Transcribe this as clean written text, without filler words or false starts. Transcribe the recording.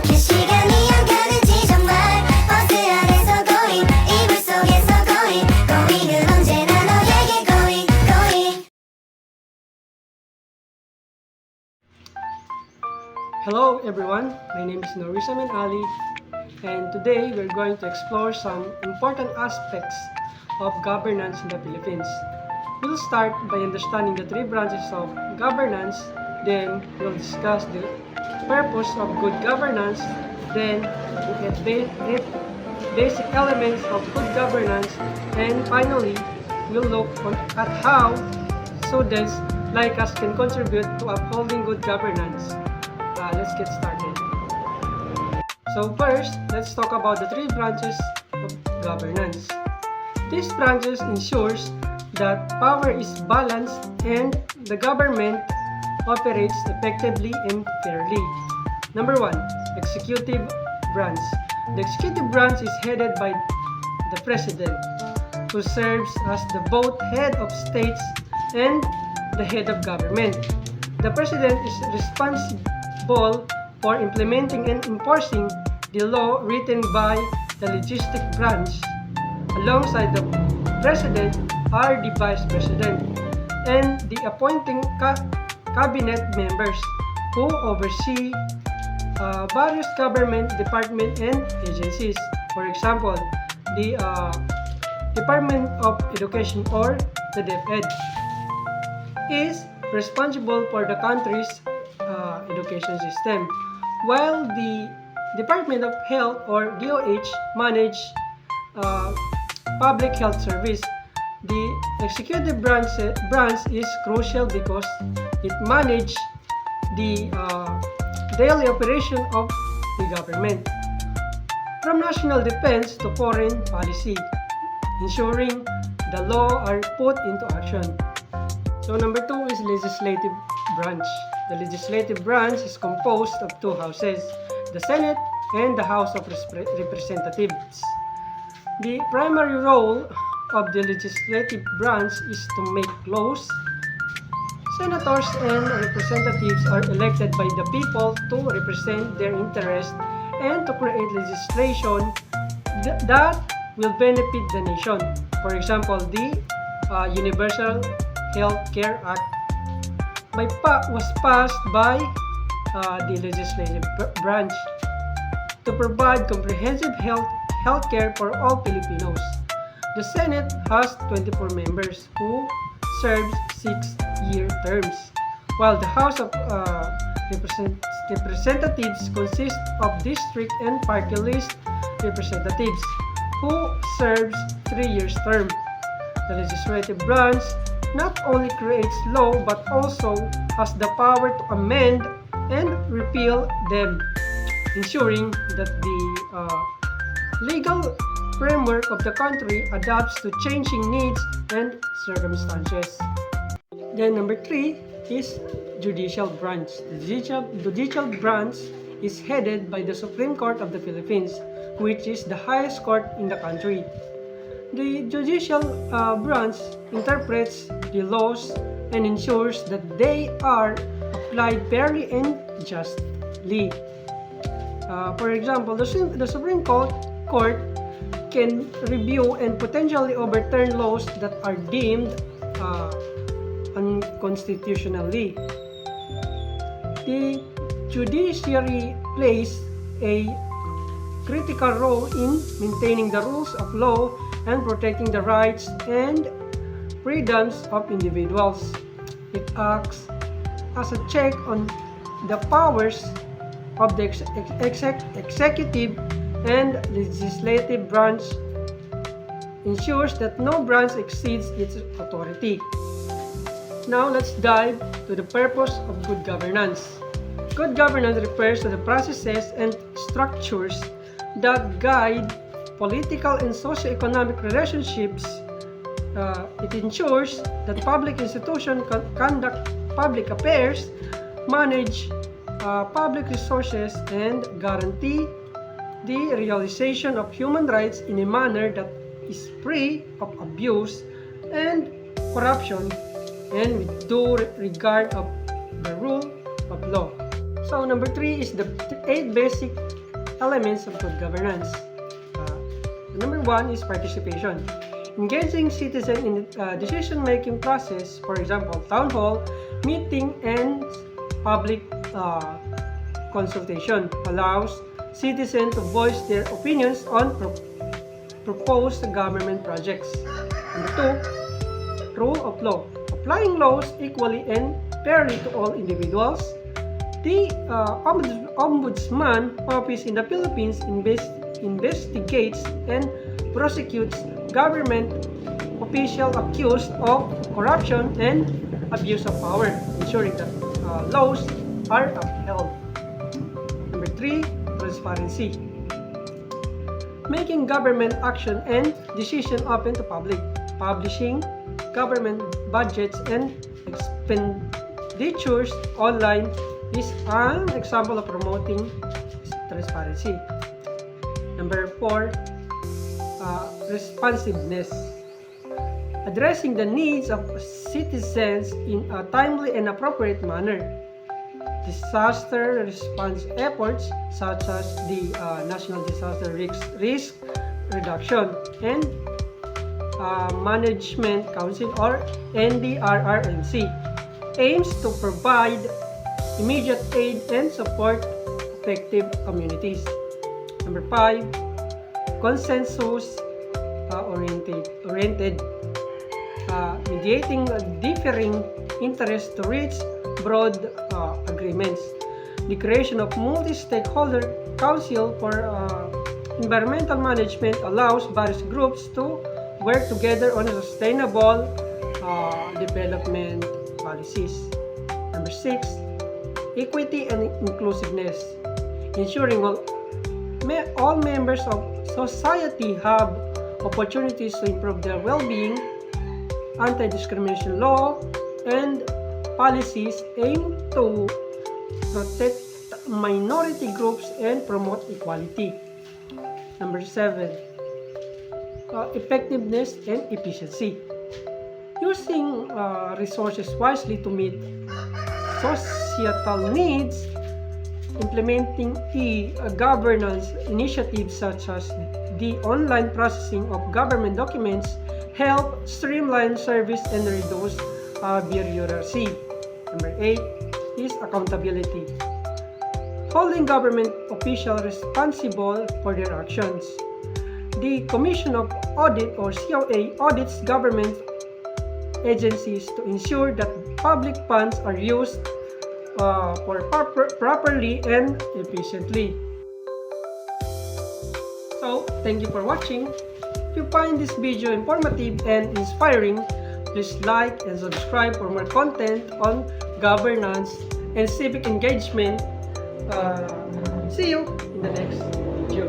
이렇게 시간이 안 가는지 정말 버스 안에서 going 이불 속에서 going은 언제나 너에게 going. Hello everyone, my name is Norisaman Ali, and today we're going to explore some important aspects of governance in the Philippines. We'll start by understanding the three branches of governance, then we'll discuss the purpose of good governance, then look at basic elements of good governance, and finally, we'll look at how students like us can contribute to upholding good governance. Let's get started. So first, let's talk about the three branches of governance. These branches ensures that power is balanced and the government operates effectively and fairly. Number 1, executive branch. The executive branch is headed by the president, who serves as the both head of states and the head of government. The president is responsible for implementing and enforcing the law written by the legislative branch. Alongside the president are the vice president and the appointing cabinet members who oversee various government departments and agencies. For example, the Department of Education or the DepEd is responsible for the country's education system, while the Department of Health or DOH manage public health service. The executive branch is crucial because it manages the daily operation of the government, from national defense to foreign policy, ensuring the law are put into action. So number 2 is legislative branch. The legislative branch is composed of two houses, the Senate and the House of Representatives. The primary role of the legislative branch is to make laws. Senators and representatives are elected by the people to represent their interests and to create legislation that will benefit the nation. For example, the Universal Health Care Act was passed by the legislative branch to provide comprehensive health care for all Filipinos. The Senate has 24 members who serve 6-year terms, while the House of Representatives consists of district and party list representatives who serves 3 years term. The legislative branch not only creates law but also has the power to amend and repeal them, ensuring that the legal framework of the country adapts to changing needs and circumstances. Then number 3 is judicial branch. The judicial branch is headed by the Supreme Court of the Philippines, which is the highest court in the country. The judicial branch interprets the laws and ensures that they are applied fairly and justly. For example, the Supreme Court can review and potentially overturn laws that are deemed unconstitutionally. The judiciary plays a critical role in maintaining the rules of law and protecting the rights and freedoms of individuals. It acts as a check on the powers of the executive and legislative branch, ensures that no branch exceeds its authority. Now let's dive to the purpose of good governance. Good governance refers to the processes and structures that guide political and socio-economic relationships. It ensures that public institutions conduct public affairs, manage public resources, and guarantee the realization of human rights in a manner that is free of abuse and corruption and with due regard of the rule of law. So number 3 is the 8 basic elements of good governance. Number 1 is participation. Engaging citizens in the decision-making process, for example, town hall, meeting, and public consultation, allows citizens to voice their opinions on proposed government projects. Number 2, rule of law. Applying laws equally and fairly to all individuals. The Ombudsman Office in the Philippines investigates and prosecutes government officials accused of corruption and abuse of power, ensuring that laws are upheld. Number 3, transparency. Making government action and decision open to public. Publishing government budgets and expenditures online is an example of promoting transparency. Number 4, responsiveness. Addressing the needs of citizens in a timely and appropriate manner. Disaster response efforts such as the National Disaster Risk Reduction and Management Council or NDRRMC aims to provide immediate aid and support effective communities. Number 5, consensus oriented, mediating differing interests to reach broad agreements. The creation of multi-stakeholder council for environmental management allows various groups to work together on sustainable development policies. Number 6, equity and inclusiveness, ensuring all members of society have opportunities to improve their well-being. Anti-discrimination law and policies aim to protect minority groups and promote equality. Number 7, effectiveness and efficiency, using resources wisely to meet societal needs. Implementing governance initiatives such as the online processing of government documents help streamline service and reduce bureaucracy. Number 8 is accountability, holding government officials responsible for their actions. The Commission of Audit or COA audits government agencies to ensure that public funds are used properly and efficiently. So, thank you for watching. If you find this video informative and inspiring, please like and subscribe for more content on governance and civic engagement. See you in the next video.